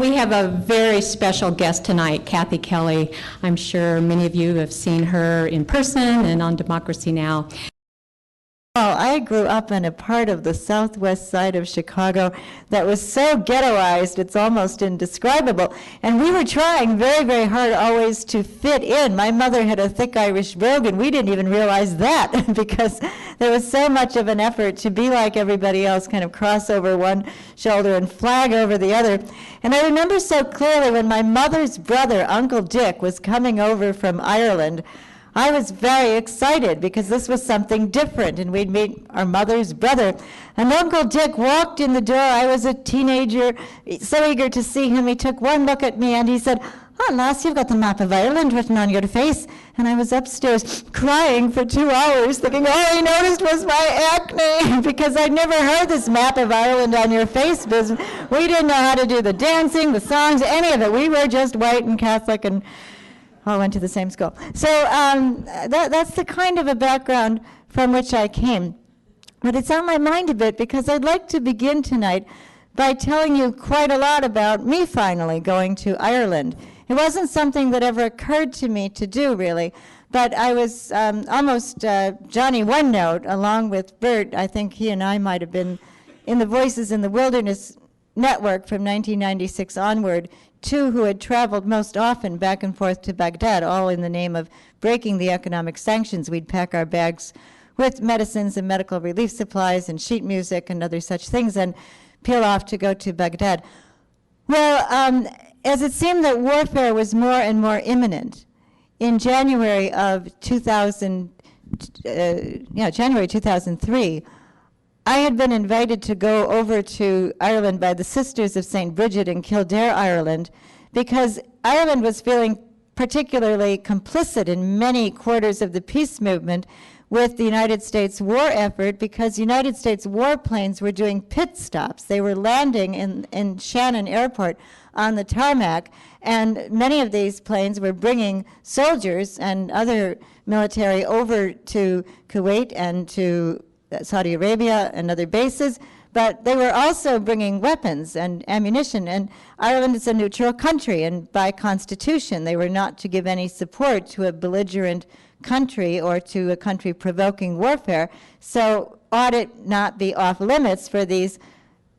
we have a very special guest tonight, Kathy Kelly. I'm sure many of you have seen her in person and on Democracy Now! Well, I grew up in a part of the southwest side of Chicago that was so ghettoized, it's almost indescribable. And we were trying very, very hard always to fit in. My mother had a thick Irish brogue, and we didn't even realize that because there was so much of an effort to be like everybody else, kind of cross over one shoulder and flag over the other. And I remember so clearly when my mother's brother, Uncle Dick, was coming over from Ireland, I was very excited because this was something different, and we'd meet our mother's brother. And Uncle Dick walked in the door. I was a teenager, so eager to see him. He took one look at me and he said, "Oh, lass, you've got the map of Ireland written on your face." And I was upstairs crying for 2 hours, thinking all he noticed was my acne because I'd never heard this map of Ireland on your face business. We didn't know how to do the dancing, the songs, any of it. We were just white and Catholic and all went to the same school. So that's the kind of a background from which I came. But it's on my mind a bit because I'd like to begin tonight by telling you quite a lot about me finally going to Ireland. It wasn't something that ever occurred to me to do, really, but I was almost Johnny One Note along with Bert. I think he and I might have been in the Voices in the Wilderness network from 1996 onward, two who had traveled most often back and forth to Baghdad, all in the name of breaking the economic sanctions. We'd pack our bags with medicines and medical relief supplies and sheet music and other such things and peel off to go to Baghdad. Well, as it seemed that warfare was more and more imminent, in January of 2003, I had been invited to go over to Ireland by the Sisters of St. Bridget in Kildare, Ireland, because Ireland was feeling particularly complicit in many quarters of the peace movement with the United States war effort, because United States warplanes were doing pit stops. They were landing in Shannon Airport on the tarmac, and many of these planes were bringing soldiers and other military over to Kuwait and to Saudi Arabia and other bases, but they were also bringing weapons and ammunition. And Ireland is a neutral country, and by constitution, they were not to give any support to a belligerent country or to a country provoking warfare. So ought it not be off limits for these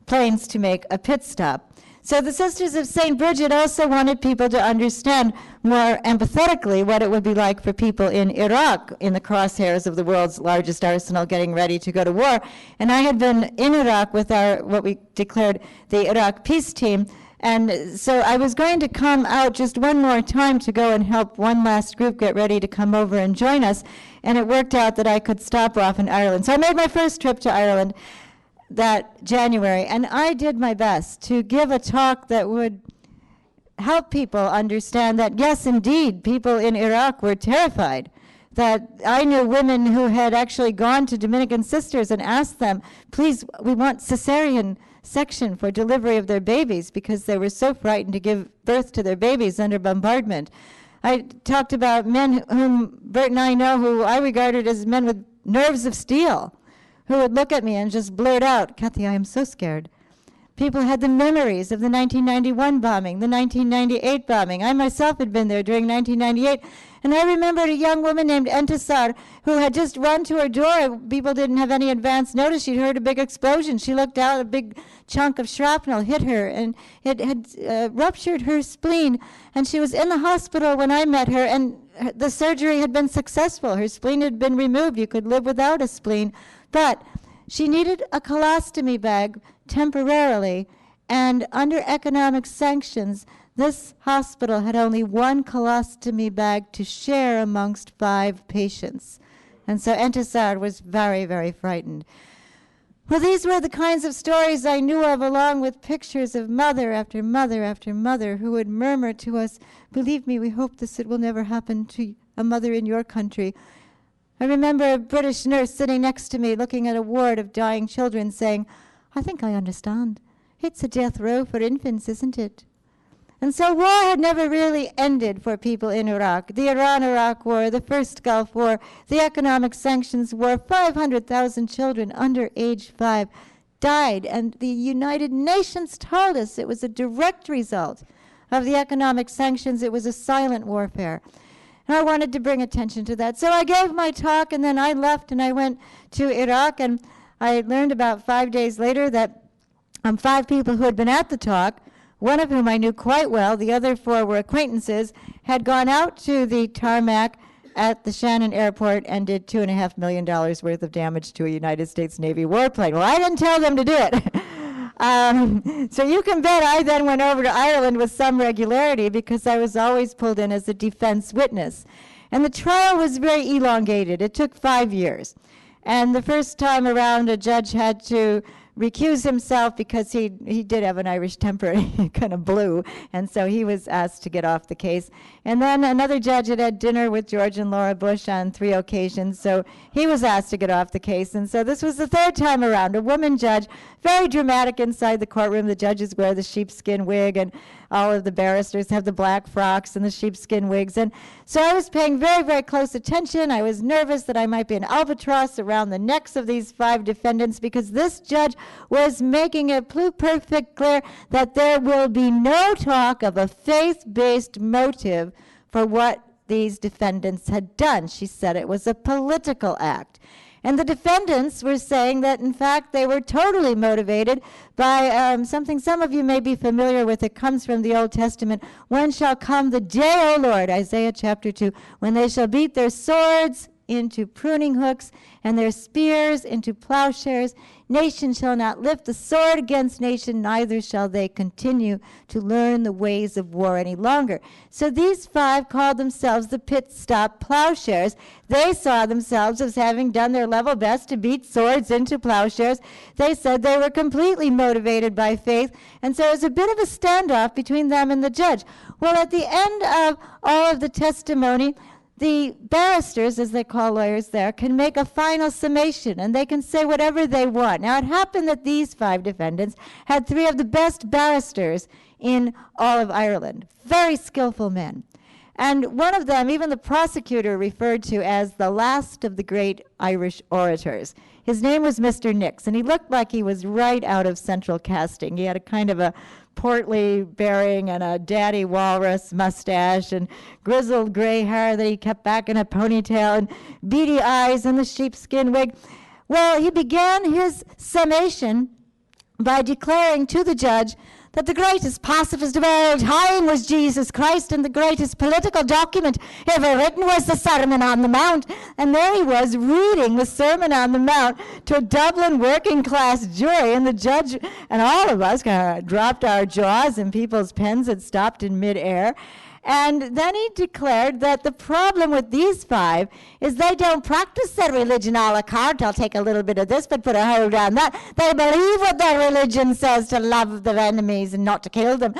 planes to make a pit stop? So the Sisters of St. Bridget also wanted people to understand more empathetically what it would be like for people in Iraq, in the crosshairs of the world's largest arsenal, getting ready to go to war. And I had been in Iraq with our, what we declared the Iraq peace team. And so I was going to come out just one more time to go and help one last group get ready to come over and join us. And it worked out that I could stop off in Ireland. So I made my first trip to Ireland that January, and I did my best to give a talk that would help people understand that, yes, indeed, people in Iraq were terrified. That I knew women who had actually gone to Dominican sisters and asked them, please, we want cesarean section for delivery of their babies, because they were so frightened to give birth to their babies under bombardment. I talked about men whom Bert and I know who I regarded as men with nerves of steel, who would look at me and just blurt out, "Kathy, I am so scared." People had the memories of the 1991 bombing, the 1998 bombing. I myself had been there during 1998, and I remembered a young woman named Entisar who had just run to her door. People didn't have any advance notice. She'd heard a big explosion. She looked out, a big chunk of shrapnel hit her, and it had ruptured her spleen, and she was in the hospital when I met her, and the surgery had been successful. Her spleen had been removed. You could live without a spleen. But she needed a colostomy bag temporarily, and under economic sanctions, this hospital had only one colostomy bag to share amongst 5 patients. And so Entisar was very, very frightened. Well, these were the kinds of stories I knew of, along with pictures of mother after mother after mother who would murmur to us, "Believe me, we hope it will never happen to a mother in your country." I remember a British nurse sitting next to me looking at a ward of dying children saying, "I think I understand. It's a death row for infants, isn't it?" And so war had never really ended for people in Iraq. The Iran-Iraq War, the first Gulf War, the economic sanctions war, 500,000 children under age 5 died. And the United Nations told us it was a direct result of the economic sanctions. It was a silent warfare. And I wanted to bring attention to that. So I gave my talk, and then I left, and I went to Iraq, and I learned about 5 days later that 5 people who had been at the talk, one of whom I knew quite well, the other 4 were acquaintances, had gone out to the tarmac at the Shannon airport and did $2.5 million worth of damage to a United States Navy warplane. Well, I didn't tell them to do it. So you can bet I then went over to Ireland with some regularity because I was always pulled in as a defense witness. And the trial was very elongated. It took 5 years. And the first time around, a judge had to recuse himself because he did have an Irish temper. He kind of blew, and so he was asked to get off the case. And then another judge had had dinner with George and Laura Bush on 3 occasions, so he was asked to get off the case. And so this was the 3rd time around. A woman judge, very dramatic inside the courtroom. The judges wear the sheepskin wig, and all of the barristers have the black frocks and the sheepskin wigs. And so I was paying very, very close attention. I was nervous that I might be an albatross around the necks of these 5 defendants because this judge was making it perfect clear that there will be no talk of a faith-based motive for what these defendants had done. She said it was a political act. And the defendants were saying that, in fact, they were totally motivated by something some of you may be familiar with. It comes from the Old Testament. When shall come the day, O Lord, Isaiah chapter 2, when they shall beat their swords into pruning hooks and their spears into plowshares. Nation shall not lift the sword against nation, neither shall they continue to learn the ways of war any longer. So these 5 called themselves the pit stop plowshares. They saw themselves as having done their level best to beat swords into plowshares. They said they were completely motivated by faith, and so it was a bit of a standoff between them and the judge. Well, at the end of all of the testimony, the barristers, as they call lawyers there, can make a final summation, and they can say whatever they want. Now, it happened that these 5 defendants had 3 of the best barristers in all of Ireland, very skillful men. And one of them, even the prosecutor referred to as the last of the great Irish orators. His name was Mr. Nix, and he looked like he was right out of central casting. He had a kind of a portly bearing and a daddy walrus mustache and grizzled gray hair that he kept back in a ponytail and beady eyes and the sheepskin wig. Well, he began his summation by declaring to the judge that the greatest pacifist of all time was Jesus Christ, and the greatest political document ever written was the Sermon on the Mount. And there he was reading the Sermon on the Mount to a Dublin working class jury, and the judge and all of us kind of dropped our jaws and people's pens had stopped in midair. And then he declared that the problem with these 5 is they don't practice their religion a la carte. I'll take a little bit of this, but put a hold on that. They believe what their religion says, to love their enemies and not to kill them.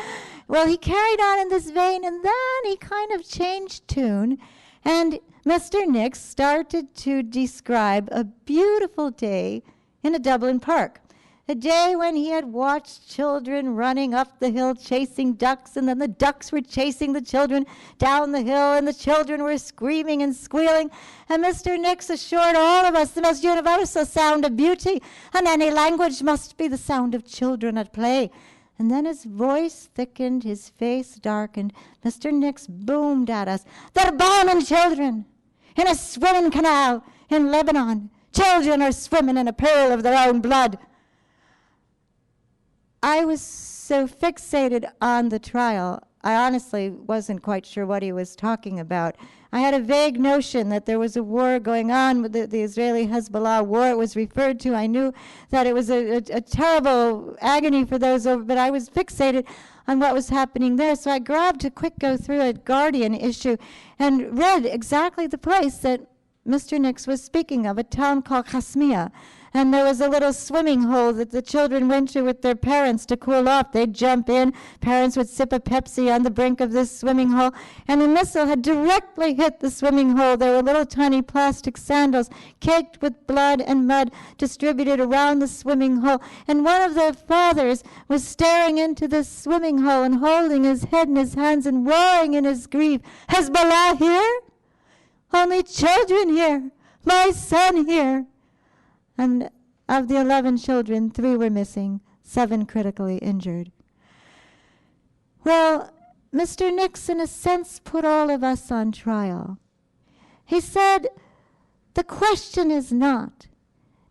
Well, he carried on in this vein, and then he kind of changed tune, and Mr. Nix started to describe a beautiful day in a Dublin park. A day when he had watched children running up the hill chasing ducks, and then the ducks were chasing the children down the hill, and the children were screaming and squealing. And Mr. Nix assured all of us the most universal sound of beauty, and any language must be the sound of children at play. And then his voice thickened, his face darkened. Mr. Nix boomed at us, "They're bombing children in a swimming canal in Lebanon. Children are swimming in a pool of their own blood." I was so fixated on the trial, I honestly wasn't quite sure what he was talking about. I had a vague notion that there was a war going on with the Israeli-Hezbollah war it was referred to. I knew that it was a terrible agony for those over, but I was fixated on what was happening there. So I grabbed a quick go through a Guardian issue and read exactly the place that Mr. Nix was speaking of, a town called Chasmia. And there was a little swimming hole that the children went to with their parents to cool off. They'd jump in, parents would sip a Pepsi on the brink of this swimming hole, and a missile had directly hit the swimming hole. There were little tiny plastic sandals caked with blood and mud distributed around the swimming hole. And one of the fathers was staring into this swimming hole and holding his head in his hands and roaring in his grief, "Hezbollah here? Only children here. My son here." And Of the 11 children, 3 were missing, 7 critically injured. Well, Mr. Nix, in a sense, put all of us on trial. He said, the question is not,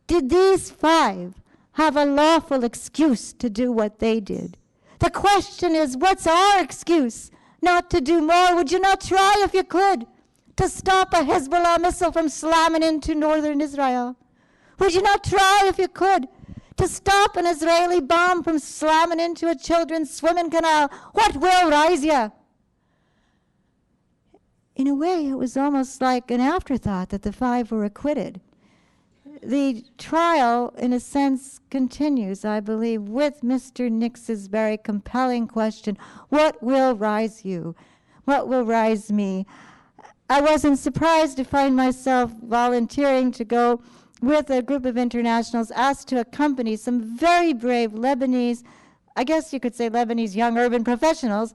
did these 5 have a lawful excuse to do what they did? The question is, what's our excuse not to do more? Would you not try, if you could, to stop a Hezbollah missile from slamming into northern Israel? Would you not try, if you could, to stop an Israeli bomb from slamming into a children's swimming canal? What will rise you? In a way, it was almost like an afterthought that the 5 were acquitted. The trial, in a sense, continues, I believe, with Mr. Nix's very compelling question, what will rise you? What will rise me? I wasn't surprised to find myself volunteering to go with a group of internationals asked to accompany some very brave Lebanese, I guess you could say Lebanese young urban professionals.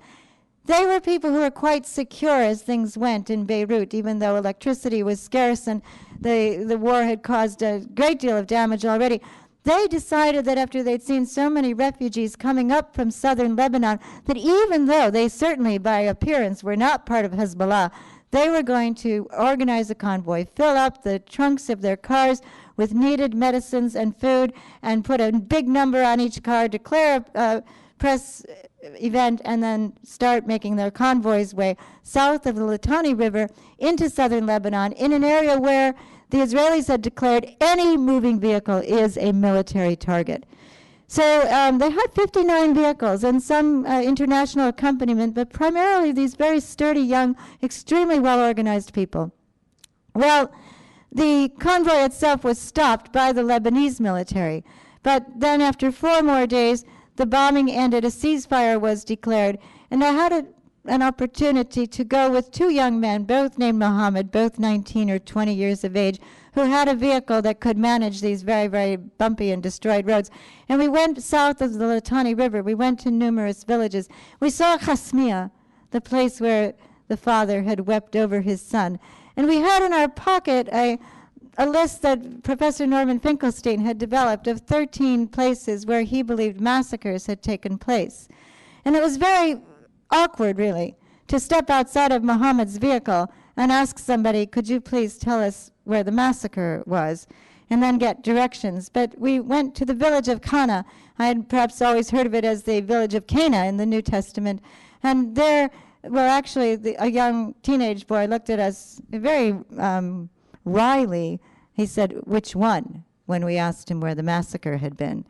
They were people who were quite secure as things went in Beirut, even though electricity was scarce and the war had caused a great deal of damage already. They decided that after they'd seen so many refugees coming up from southern Lebanon, that even though they certainly by appearance were not part of Hezbollah, they were going to organize a convoy, fill up the trunks of their cars with needed medicines and food, and put a big number on each car, declare a press event, and then start making their convoys way south of the Litani River into southern Lebanon in an area where the Israelis had declared any moving vehicle is a military target. So they had 59 vehicles and some international accompaniment, but primarily these very sturdy, young, extremely well-organized people. Well, the convoy itself was stopped by the Lebanese military, but then after 4 more days, the bombing ended, a ceasefire was declared, and I had an opportunity to go with 2 young men, both named Mohammed, both 19 or 20 years of age, who had a vehicle that could manage these very, very bumpy and destroyed roads. And we went south of the Litani River. We went to numerous villages. We saw Khasmia, the place where the father had wept over his son. And we had in our pocket a list that Professor Norman Finkelstein had developed of 13 places where he believed massacres had taken place. And it was very awkward, really, to step outside of Muhammad's vehicle and ask somebody, could you please tell us where the massacre was, and then get directions. But we went to the village of Cana. I had perhaps always heard of it as the village of Cana in the New Testament. And there, well, actually, a young teenage boy looked at us very wryly. He said, which one, when we asked him where the massacre had been.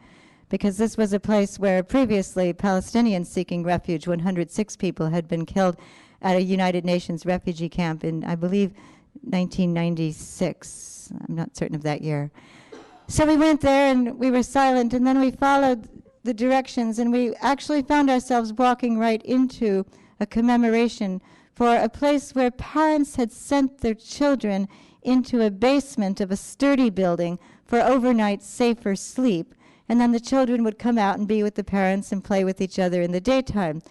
Because this was a place where previously Palestinians seeking refuge, 106 people had been killed at a United Nations refugee camp in, I believe, 1996. I'm not certain of that year. So we went there and we were silent, and then we followed the directions, and we actually found ourselves walking right into a commemoration for a place where parents had sent their children into a basement of a sturdy building for overnight safer sleep, and then the children would come out and be with the parents and play with each other in the daytime.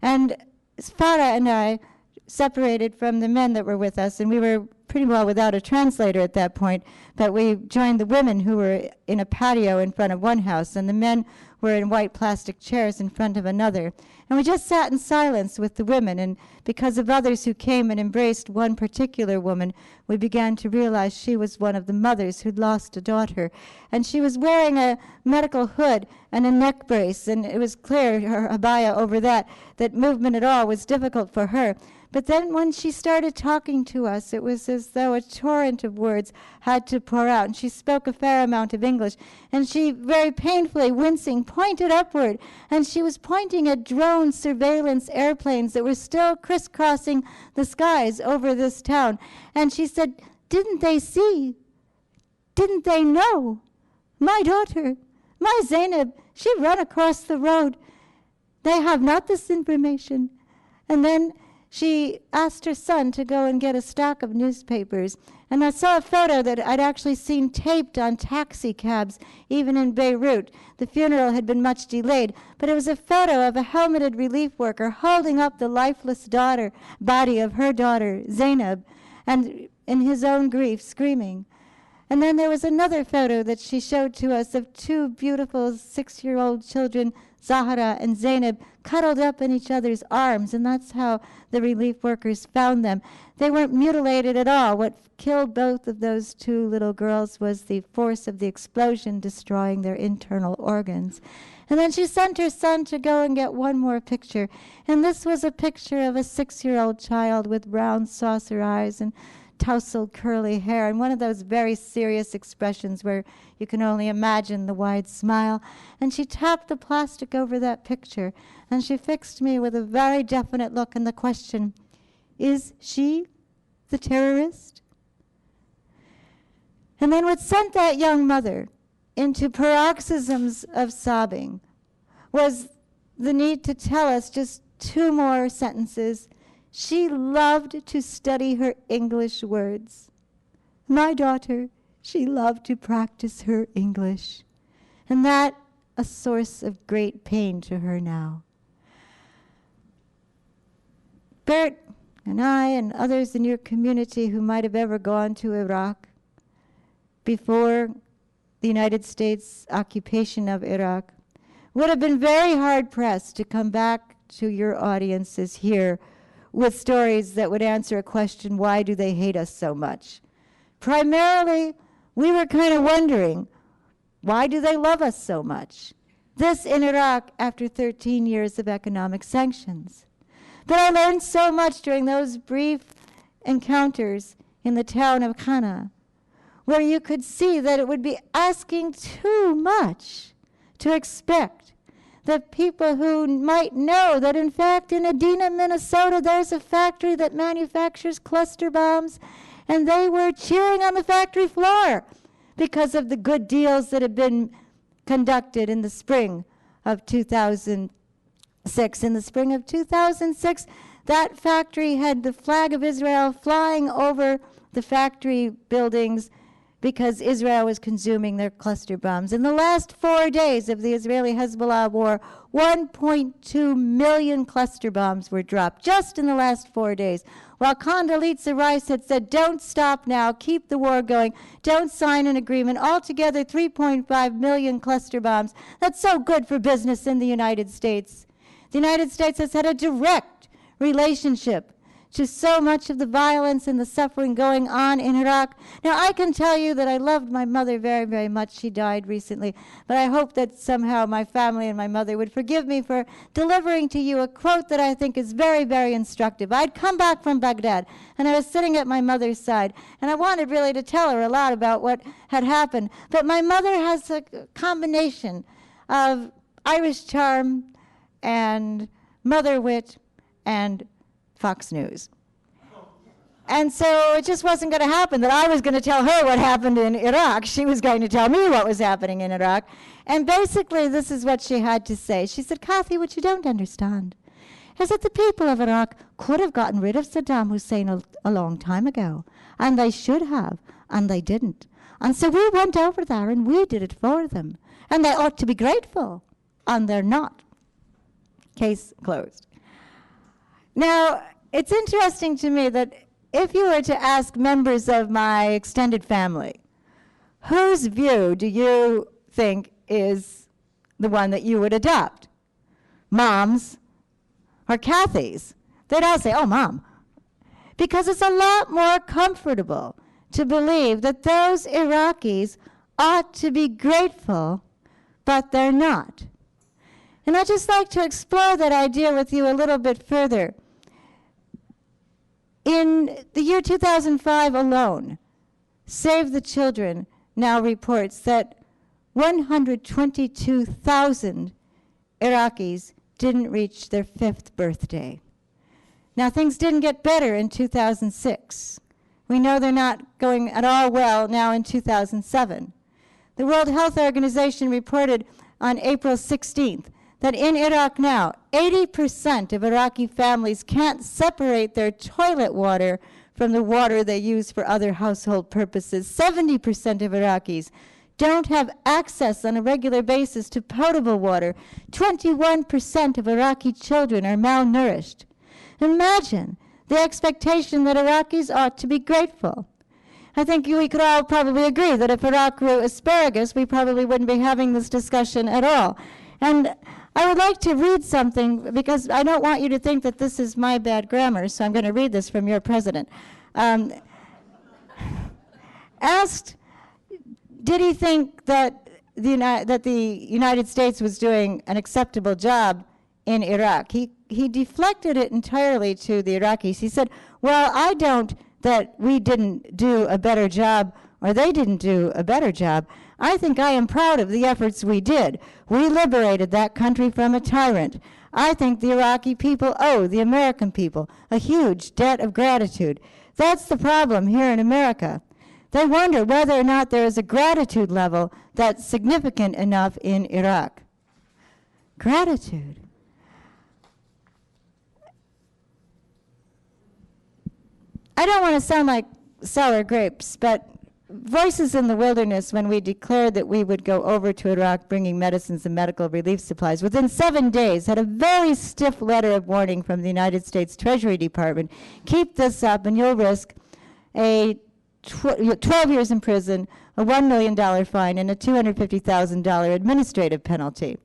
And Farah and I separated from the men that were with us, and we were pretty well without a translator at that point, but we joined the women who were in a patio in front of one house, and the men were in white plastic chairs in front of another. And we just sat in silence with the women, and because of others who came and embraced one particular woman, we began to realize she was one of the mothers who'd lost a daughter. And she was wearing a medical hood and a neck brace, and it was clear, her abaya over that movement at all was difficult for her. But then when she started talking to us, it was as though a torrent of words had to pour out. And she spoke a fair amount of English. And she, very painfully wincing, pointed upward. And she was pointing at drone surveillance airplanes that were still crisscrossing the skies over this town. And she said, didn't they see? Didn't they know? My daughter, my Zainab, she ran across the road. They have not this information. And then she asked her son to go and get a stack of newspapers. And I saw a photo that I'd actually seen taped on taxi cabs, even in Beirut. The funeral had been much delayed, but it was a photo of a helmeted relief worker holding up the lifeless body of her daughter, Zainab, and in his own grief, screaming. And then there was another photo that she showed to us of two beautiful 6-year-old children, Zahra and Zainab, cuddled up in each other's arms, and that's how the relief workers found them. They weren't mutilated at all. What killed both of those two little girls was the force of the explosion destroying their internal organs. And then she sent her son to go and get one more picture. And this was a picture of a 6-year-old child with round saucer eyes and tousled curly hair, and one of those very serious expressions where you can only imagine the wide smile. And she tapped the plastic over that picture, and she fixed me with a very definite look and the question, is she the terrorist? And then what sent that young mother into paroxysms of sobbing was the need to tell us just 2 more sentences. She loved to study her English words. My daughter, she loved to practice her English. And that a source of great pain to her now. Bert and I and others in your community who might have ever gone to Iraq before the United States occupation of Iraq would have been very hard-pressed to come back to your audiences here with stories that would answer a question, why do they hate us so much? Primarily, we were kind of wondering, why do they love us so much? This in Iraq after 13 years of economic sanctions. But I learned so much during those brief encounters in the town of Khana, where you could see that it would be asking too much to expect that people who might know that, in fact, in Edina, Minnesota, there's a factory that manufactures cluster bombs, and they were cheering on the factory floor because of the good deals that had been conducted in the spring of 2006. In the spring of 2006, that factory had the flag of Israel flying over the factory buildings because Israel was consuming their cluster bombs. In the last 4 days of the Israeli-Hezbollah war, 1.2 million cluster bombs were dropped just in the last 4 days. While Condoleezza Rice had said, don't stop now, keep the war going, don't sign an agreement. Altogether, 3.5 million cluster bombs. That's so good for business in the United States. The United States has had a direct relationship to so much of the violence and the suffering going on in Iraq. Now, I can tell you that I loved my mother very, very much. She died recently. But I hope that somehow my family and my mother would forgive me for delivering to you a quote that I think is very, very instructive. I'd come back from Baghdad, and I was sitting at my mother's side, and I wanted really to tell her a lot about what had happened. But my mother has a combination of Irish charm and mother wit and Fox News. And so it just wasn't going to happen that I was going to tell her what happened in Iraq. She was going to tell me what was happening in Iraq. And basically, this is what she had to say. She said, Kathy, what you don't understand is that the people of Iraq could have gotten rid of Saddam Hussein a long time ago. And they should have, and they didn't. And so we went over there and we did it for them. And they ought to be grateful, and they're not. Case closed. Now, it's interesting to me that if you were to ask members of my extended family, whose view do you think is the one that you would adopt? Mom's or Kathy's? They'd all say, oh, Mom. Because it's a lot more comfortable to believe that those Iraqis ought to be grateful, but they're not. And I'd just like to explore that idea with you a little bit further. In the year 2005 alone, Save the Children now reports that 122,000 Iraqis didn't reach their 5th birthday. Now, things didn't get better in 2006. We know they're not going at all well now in 2007. The World Health Organization reported on April 16th that in Iraq now, 80% of Iraqi families can't separate their toilet water from the water they use for other household purposes. 70% of Iraqis don't have access on a regular basis to potable water. 21% of Iraqi children are malnourished. Imagine the expectation that Iraqis ought to be grateful. I think we could all probably agree that if Iraq grew asparagus, we probably wouldn't be having this discussion at all. And I would like to read something, because I don't want you to think that this is my bad grammar, so I'm going to read this from your president. Asked, did he think that the United States was doing an acceptable job in Iraq? He deflected it entirely to the Iraqis. He said, well, I don't that we didn't do a better job or they didn't do a better job. I think I am proud of the efforts we did. We liberated that country from a tyrant. I think the Iraqi people owe the American people a huge debt of gratitude. That's the problem here in America. They wonder whether or not there is a gratitude level that's significant enough in Iraq. Gratitude. I don't want to sound like sour grapes, but voices in the wilderness, when we declared that we would go over to Iraq bringing medicines and medical relief supplies, within 7 days had a very stiff letter of warning from the United States Treasury Department. Keep this up and you'll risk a 12 years in prison, a $1 million fine, and a $250,000 administrative penalty.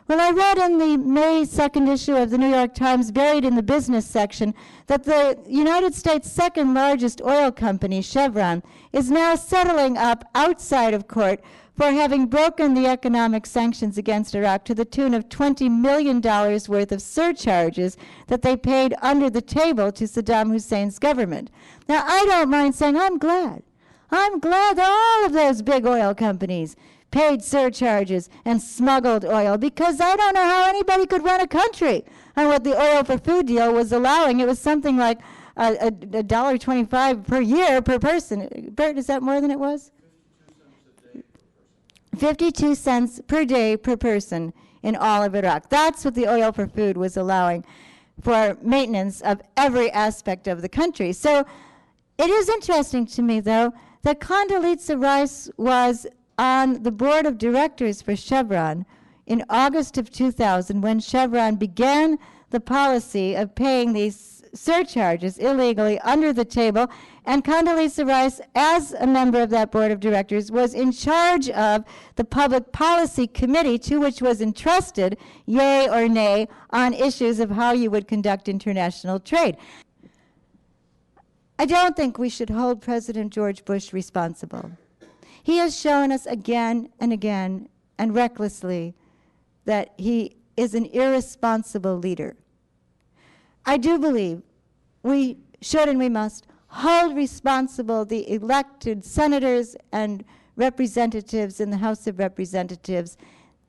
Well, I read in the May 2nd issue of the New York Times, buried in the business section, that the United States' second largest oil company, Chevron, is now settling up outside of court for having broken the economic sanctions against Iraq to the tune of $20 million worth of surcharges that they paid under the table to Saddam Hussein's government. Now, I don't mind saying I'm glad. I'm glad that all of those big oil companies paid surcharges and smuggled oil, because I don't know how anybody could run a country on what the oil for food deal was allowing. It was something like $1.25 per year per person. Bert, is that more than it was? 52 cents per day per person in all of Iraq. That's what the oil for food was allowing for maintenance of every aspect of the country. So it is interesting to me, though, that Condoleezza Rice was on the board of directors for Chevron in August of 2000, when Chevron began the policy of paying these surcharges illegally under the table, and Condoleezza Rice, as a member of that board of directors, was in charge of the public policy committee, to which was entrusted, yay or nay, on issues of how you would conduct international trade. I don't think we should hold President George Bush responsible. He has shown us again and again, and recklessly, that he is an irresponsible leader. I do believe we should and we must hold responsible the elected senators and representatives in the House of Representatives.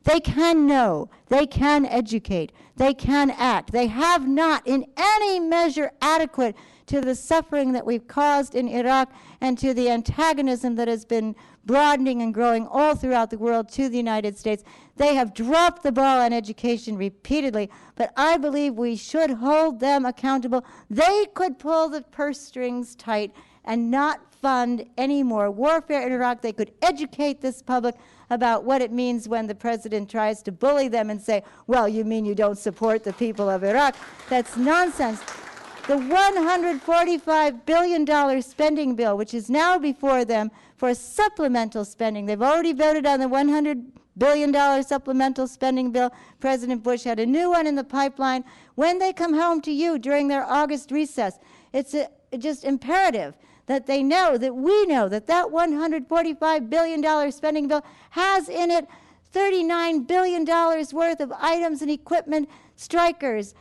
They can know, they can educate, they can act. They have not in any measure adequate to the suffering that we've caused in Iraq and to the antagonism that has been broadening and growing all throughout the world to the United States. They have dropped the ball on education repeatedly, but I believe we should hold them accountable. They could pull the purse strings tight and not fund any more warfare in Iraq. They could educate this public about what it means when the president tries to bully them and say, well, you mean you don't support the people of Iraq? That's nonsense. The $145 billion spending bill, which is now before them for supplemental spending. They've already voted on the $100 billion supplemental spending bill. President Bush had a new one in the pipeline. When they come home to you during their August recess, it's just imperative that they know, that we know, that that $145 billion spending bill has in it $39 billion worth of items and equipment, Strykers,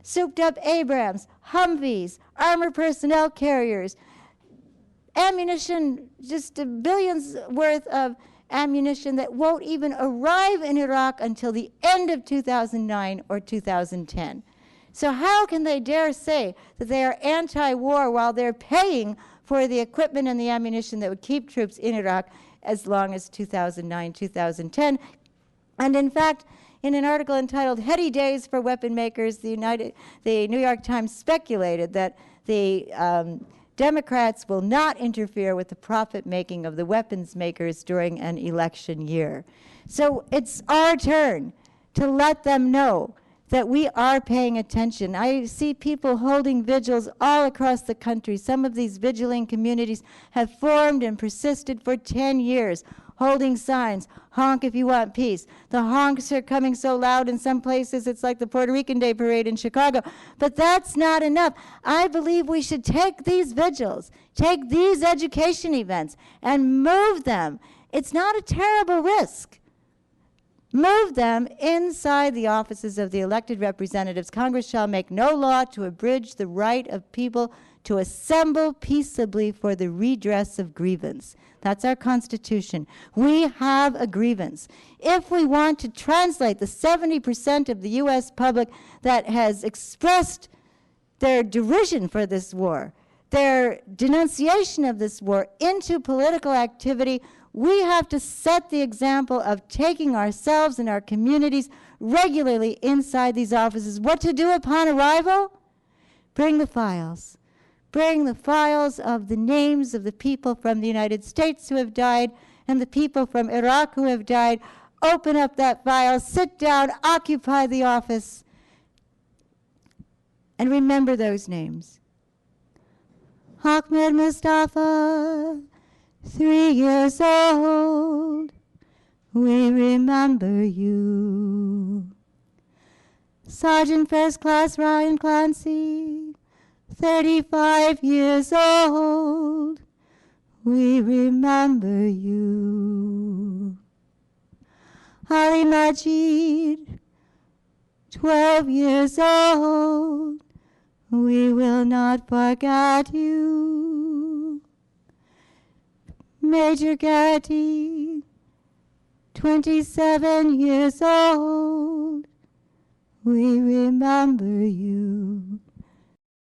souped-up Abrams, Humvees, armored personnel carriers, ammunition, just billions worth of ammunition that won't even arrive in Iraq until the end of 2009 or 2010. So how can they dare say that they are anti-war while they're paying for the equipment and the ammunition that would keep troops in Iraq as long as 2009, 2010? And in fact, in an article entitled "Heady Days for Weapon Makers," the New York Times speculated that the Democrats will not interfere with the profit-making of the weapons makers during an election year. So it's our turn to let them know that we are paying attention. I see people holding vigils all across the country. Some of these vigiling communities have formed and persisted for 10 years, holding signs, honk if you want peace. The honks are coming so loud in some places, it's like the Puerto Rican Day Parade in Chicago. But that's not enough. I believe we should take these vigils, take these education events, and move them. It's not a terrible risk. Move them inside the offices of the elected representatives. Congress shall make no law to abridge the right of people to assemble peaceably for the redress of grievance. That's our Constitution. We have a grievance. If we want to translate the 70% of the U.S. public that has expressed their derision for this war, their denunciation of this war into political activity, we have to set the example of taking ourselves and our communities regularly inside these offices. What to do upon arrival? Bring the files. Bring the files of the names of the people from the United States who have died and the people from Iraq who have died. Open up that file, sit down, occupy the office, and remember those names. Ahmed Mustafa, 3 years old, we remember you. Sergeant First Class Ryan Clancy, 35 years old, we remember you. Ali Majid, 12 years old, we will not forget you. Major Garrity, 27 years old, we remember you.